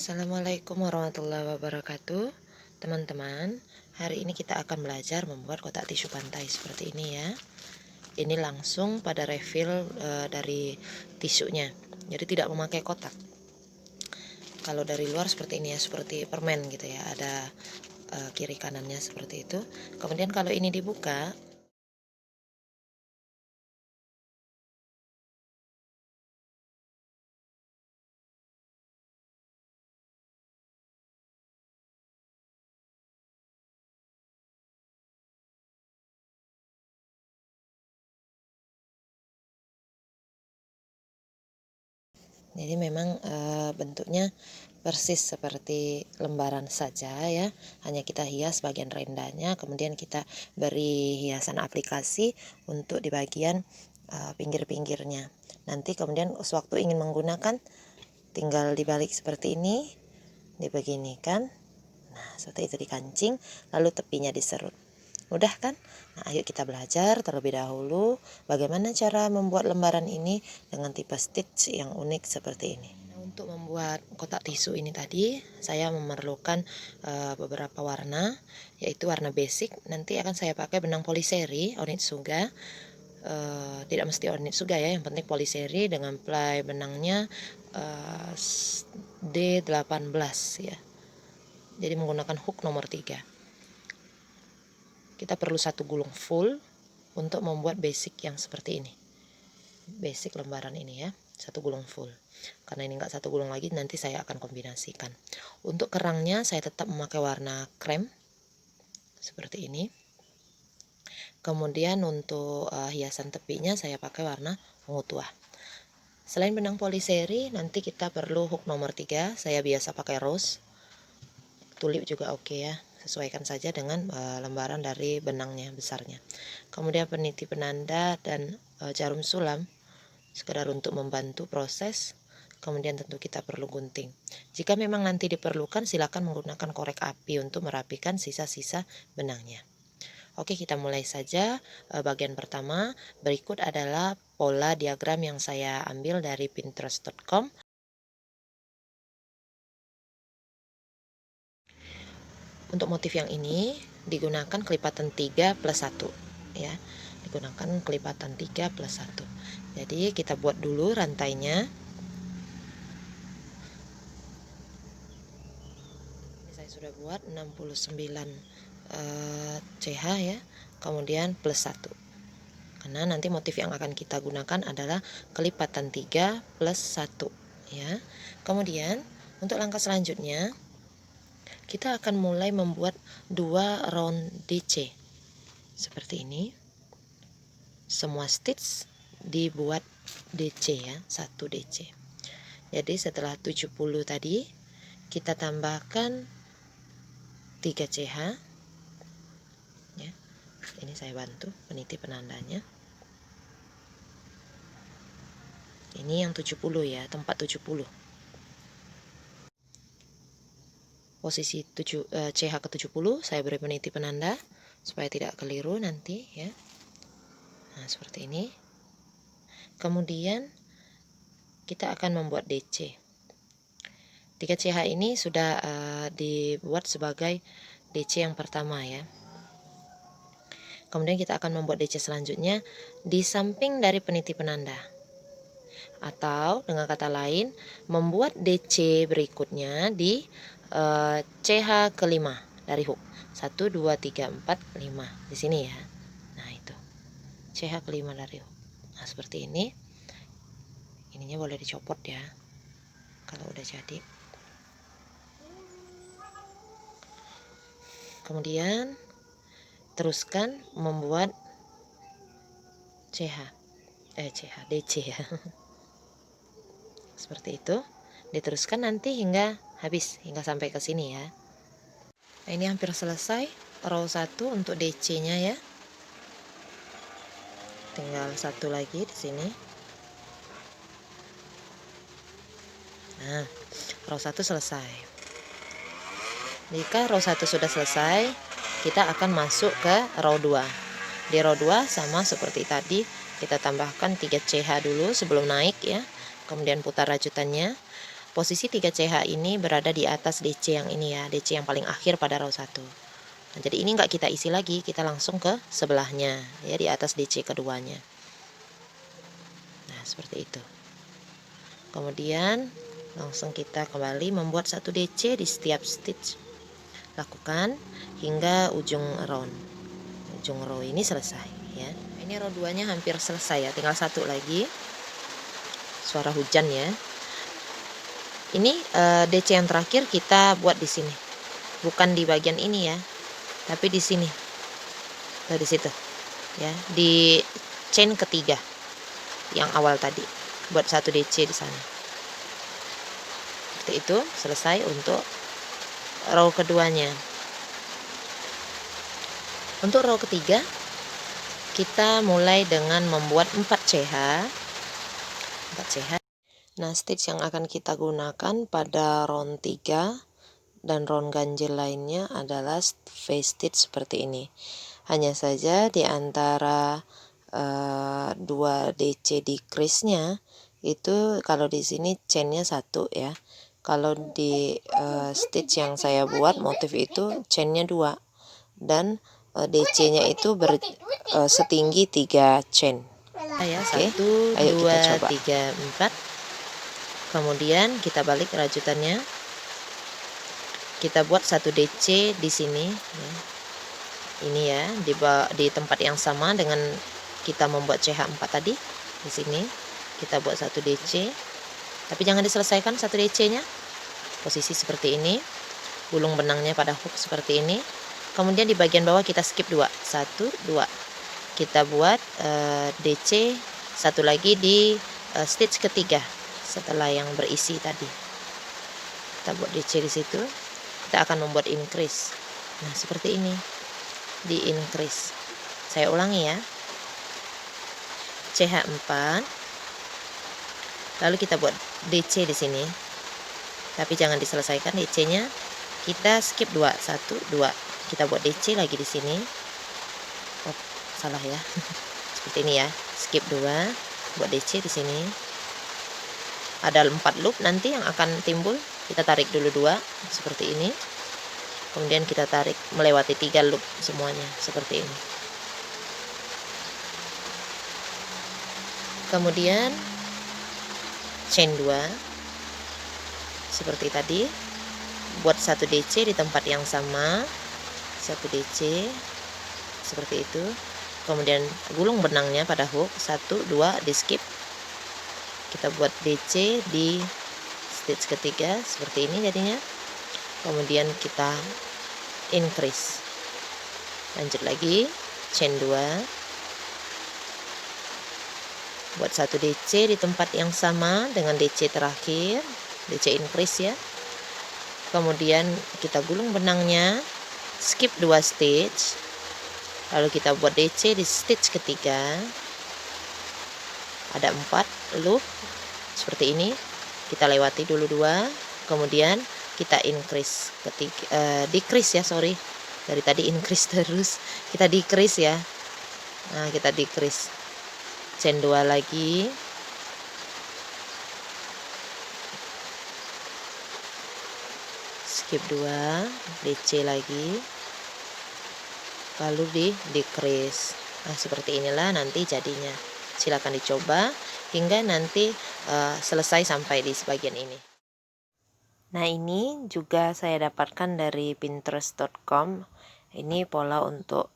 Assalamualaikum warahmatullahi wabarakatuh. Teman-teman, hari ini kita akan belajar membuat kotak tisu pantai seperti ini ya. Ini langsung pada refill dari tisunya, jadi tidak memakai kotak. Kalau dari luar seperti ini ya, seperti permen gitu ya, ada kiri kanannya seperti itu. Kemudian kalau ini dibuka, jadi memang bentuknya persis seperti lembaran saja ya, hanya kita hias bagian rendahnya, kemudian kita beri hiasan aplikasi untuk di bagian pinggir-pinggirnya. Nanti kemudian sewaktu ingin menggunakan tinggal dibalik seperti ini, dibeginikan, nah seperti itu, dikancing, lalu tepinya diserut. Mudah kan? Nah, ayo kita belajar terlebih dahulu bagaimana cara membuat lembaran ini dengan tipe stitch yang unik seperti ini. Untuk membuat kotak tisu ini tadi, saya memerlukan beberapa warna, yaitu warna basic. Nanti akan saya pakai benang poliseri Onitsuga. Tidak mesti Onitsuga ya, yang penting poliseri dengan ply benangnya D18 ya. Jadi menggunakan hook nomor 3. Kita perlu satu gulung full untuk membuat basic yang seperti ini. Basic lembaran ini ya, satu gulung full. Karena ini enggak satu gulung lagi, nanti saya akan kombinasikan. Untuk kerangnya saya tetap memakai warna krem seperti ini. Kemudian untuk hiasan tepinya saya pakai warna ungu tua. Selain benang poliseri, nanti kita perlu hook nomor 3. Saya biasa pakai rose. Tulip juga oke ya, sesuaikan saja dengan lembaran dari benangnya besarnya. Kemudian peniti penanda dan jarum sulam sekedar untuk membantu proses. Kemudian tentu kita perlu gunting. Jika memang nanti diperlukan, silakan menggunakan korek api untuk merapikan sisa-sisa benangnya. Oke, kita mulai saja. Bagian pertama, berikut adalah pola diagram yang saya ambil dari pinterest.com. Untuk motif yang ini digunakan kelipatan 3 plus 1 ya. Digunakan kelipatan 3 plus 1. Jadi kita buat dulu rantainya. Ini saya sudah buat 69 CH ya. Kemudian plus 1. Karena nanti motif yang akan kita gunakan adalah kelipatan 3 plus 1 ya. Kemudian untuk langkah selanjutnya kita akan mulai membuat 2 round DC seperti ini. Semua stitch dibuat DC ya, 1 DC. Jadi setelah 70 tadi kita tambahkan 3 CH ya. Ini saya bantu peniti penandanya. Ini yang 70 ya, tempat 70. Posisi CH ke 70 saya beri peniti penanda supaya tidak keliru nanti ya. Nah, seperti ini. Kemudian kita akan membuat DC. 3 CH ini sudah dibuat sebagai DC yang pertama ya. Kemudian kita akan membuat DC selanjutnya di samping dari peniti penanda. Atau dengan kata lain, membuat DC berikutnya di CH kelima dari hook. 1, 2, 3, 4, 5 di sini ya. Nah itu CH kelima dari hook. Nah seperti ini. Ininya boleh dicopot ya kalau udah jadi. Kemudian teruskan membuat DC ya. Seperti itu. Diteruskan nanti hingga habis, hingga sampai ke sini ya. Nah, ini hampir selesai row 1 untuk DC-nya ya. Tinggal satu lagi di sini. Nah, row 1 selesai. Jika row 1 sudah selesai, kita akan masuk ke row 2. Di row 2 sama seperti tadi, kita tambahkan 3 CH dulu sebelum naik ya. Kemudian putar rajutannya. posisi 3 CH ini berada di atas DC yang ini ya, DC yang paling akhir pada row 1. Nah, jadi ini nggak kita isi lagi, kita langsung ke sebelahnya ya, di atas DC keduanya. Nah, seperti itu. Kemudian langsung kita kembali membuat 1 DC di setiap stitch. Lakukan hingga ujung row ini selesai ya. Ini row 2 nya hampir selesai ya, tinggal 1 lagi. Suara hujan ya. Ini DC yang terakhir kita buat di sini, bukan di bagian ini ya, tapi di sini, di situ ya, di chain ketiga yang awal tadi, buat 1 DC di sana. Seperti itu, selesai untuk row keduanya. Untuk row ketiga kita mulai dengan membuat 4 CH. Nah, stitch yang akan kita gunakan pada round 3 dan round ganjil lainnya adalah V-stitch seperti ini. Hanya saja di antara 2 DC decrease-nya itu, kalau di sini chainnya 1 ya. Kalau di stitch yang saya buat motif itu chainnya 2 dan DC-nya itu setinggi 3 chain. Ya, 1, 2, 3, 4. Kemudian kita balik rajutannya, kita buat 1 DC di sini ya. Ini ya, di tempat yang sama dengan kita membuat CH4 tadi. Di sini kita buat 1 DC, tapi jangan diselesaikan 1 DC nya, posisi seperti ini, gulung benangnya pada hook seperti ini. Kemudian di bagian bawah kita skip 2, 1, 2, kita buat DC 1 lagi di stitch ketiga setelah yang berisi tadi. Kita buat DC di situ, kita akan membuat increase. Nah, seperti ini, di increase. Saya ulangi ya, CH4, lalu kita buat DC di sini, tapi jangan diselesaikan DC-nya, kita skip 2, 1, 2, kita buat DC lagi di sini. Oh, salah ya. Seperti ini ya, skip 2, buat DC di sini. Ada 4 loop nanti yang akan timbul, kita tarik dulu 2 seperti ini, kemudian kita tarik melewati 3 loop semuanya seperti ini. Kemudian chain 2 seperti tadi, buat 1 DC di tempat yang sama, 1 DC seperti itu. Kemudian gulung benangnya pada hook, 1, 2, di skip, kita buat DC di stitch ketiga seperti ini jadinya. Kemudian kita increase, lanjut lagi chain 2, buat 1 DC di tempat yang sama dengan DC terakhir, DC increase ya. Kemudian kita gulung benangnya, skip 2 stitch, lalu kita buat DC di stitch ketiga. Ada 4 loop seperti ini, kita lewati dulu 2, kemudian kita increase decrease ya, sorry, dari tadi increase terus, kita decrease ya. Nah, kita decrease, chain 2 lagi, skip 2, DC lagi, lalu di decrease. Nah, seperti inilah nanti jadinya. Silakan dicoba hingga nanti selesai sampai di sebagian ini. Nah, ini juga saya dapatkan dari pinterest.com. Ini pola untuk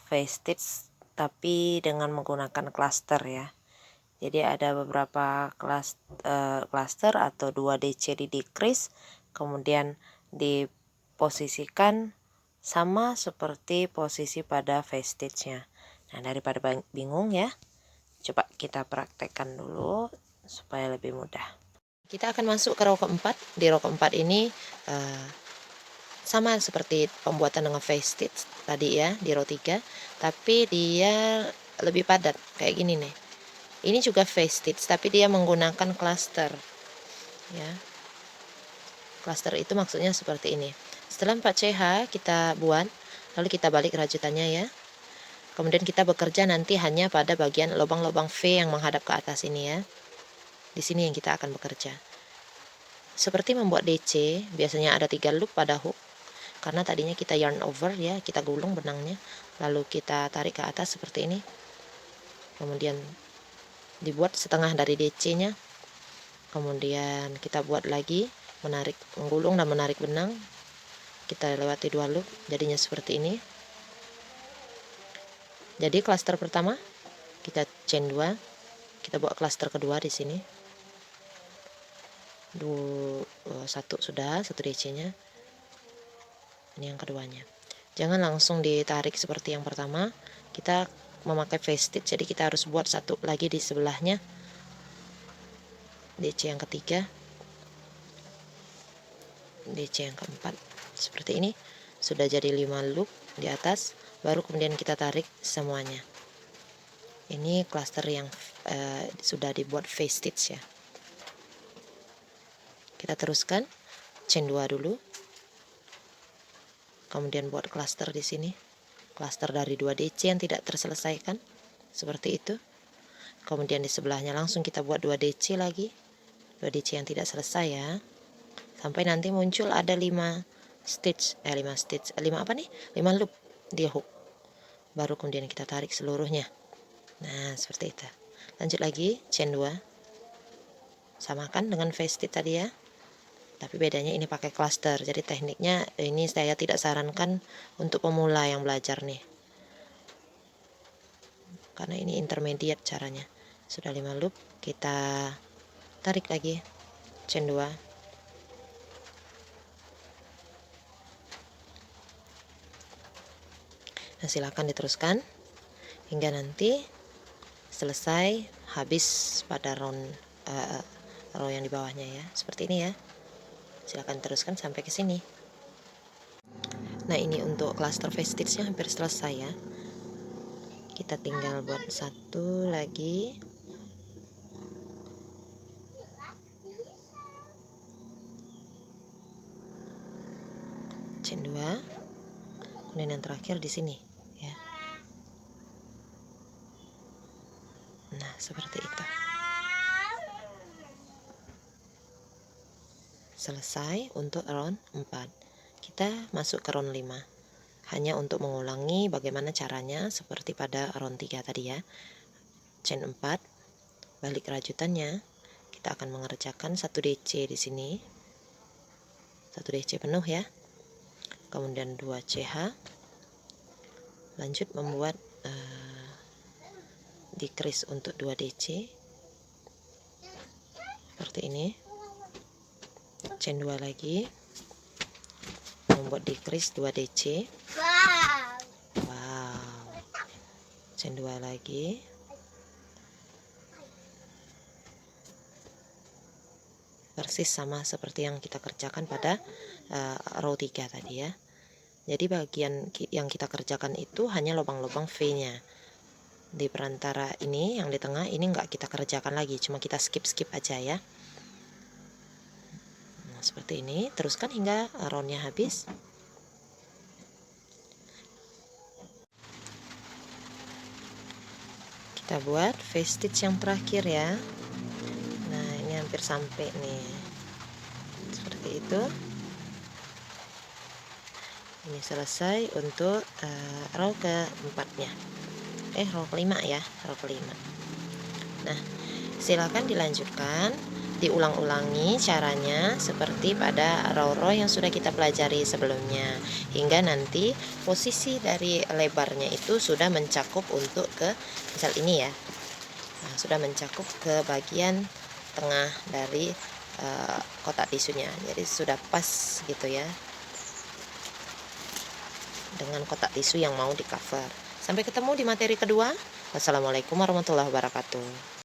V-stitch tapi dengan menggunakan cluster ya. Jadi ada beberapa cluster atau 2 DC di decrease, kemudian diposisikan sama seperti posisi pada V-stitch-nya. Nah, daripada bingung ya, coba kita praktekkan dulu supaya lebih mudah. Kita akan masuk ke row keempat. Di row keempat ini sama seperti pembuatan dengan V-stitch tadi ya di row 3, tapi dia lebih padat kayak gini nih. Ini juga V-stitch tapi dia menggunakan cluster ya. Cluster itu maksudnya seperti ini. Setelah 4 CH kita buat, lalu kita balik rajutannya ya. Kemudian kita bekerja nanti hanya pada bagian lubang-lubang V yang menghadap ke atas ini ya. Di sini yang kita akan bekerja. seperti membuat DC. Biasanya ada 3 loop pada hook, karena tadinya kita yarn over ya, kita gulung benangnya, lalu kita tarik ke atas seperti ini, kemudian dibuat setengah dari DC-nya, kemudian kita buat lagi, menggulung dan menarik benang, kita lewati 2 loop, jadinya seperti ini. Jadi klaster pertama kita chain 2, kita buat klaster kedua di sini. 1 sudah, 1 DC-nya. Ini yang keduanya. Jangan langsung ditarik seperti yang pertama. Kita memakai face stitch, jadi kita harus buat 1 lagi di sebelahnya. DC yang ketiga, DC yang keempat. Seperti ini. Sudah jadi 5 loop di atas, baru kemudian kita tarik semuanya. Ini klaster yang sudah dibuat face stitch ya. Kita teruskan chain 2 dulu. Kemudian buat klaster di sini. Klaster dari 2 DC yang tidak terselesaikan. Seperti itu. Kemudian di sebelahnya langsung kita buat 2 DC lagi. 2 DC yang tidak selesai ya. Sampai nanti muncul ada 5 loop di hook. Baru kemudian kita tarik seluruhnya. Nah, seperti itu. Lanjut lagi chain 2. Samakan dengan face stitch tadi ya. Tapi bedanya ini pakai cluster. Jadi tekniknya ini saya tidak sarankan untuk pemula yang belajar nih. Karena ini intermediate caranya. Sudah 5 loop, kita tarik lagi chain 2. Nah, silakan diteruskan hingga nanti selesai, habis pada row yang di bawahnya ya. Seperti ini ya. Silakan teruskan sampai ke sini. Nah, ini untuk cluster face stitch-nya hampir selesai ya. Kita tinggal buat 1 lagi. Chain 2. Kemudian yang terakhir di sini ya. Nah, seperti itu. Selesai untuk round 4. Kita masuk ke round 5. Hanya untuk mengulangi bagaimana caranya seperti pada round 3 tadi ya. Chain 4, balik rajutannya. Kita akan mengerjakan 1 DC di sini. 1 DC penuh ya. Kemudian 2 CH. Lanjut membuat decrease untuk 2 DC. Seperti ini. Chain 2 lagi, membuat decrease 2 DC. Wow. Chain 2 lagi, persis sama seperti yang kita kerjakan pada row 3 tadi ya. Jadi bagian yang kita kerjakan itu hanya lubang-lubang V-nya. Di perantara ini, yang di tengah ini enggak kita kerjakan lagi, cuma kita skip aja ya. Seperti ini, teruskan hingga roundnya habis. Kita buat face stitch yang terakhir ya. Nah, ini hampir sampai nih. Seperti itu. Ini selesai untuk row keempatnya. Row kelima ya, row kelima. Nah, silakan dilanjutkan, diulang-ulangi caranya seperti pada row-row yang sudah kita pelajari sebelumnya, hingga nanti posisi dari lebarnya itu sudah mencakup untuk ke misal ini ya. Nah, sudah mencakup ke bagian tengah dari kotak tisunya. Jadi sudah pas gitu ya dengan kotak tisu yang mau di cover. Sampai ketemu di materi kedua. Wassalamualaikum warahmatullahi wabarakatuh.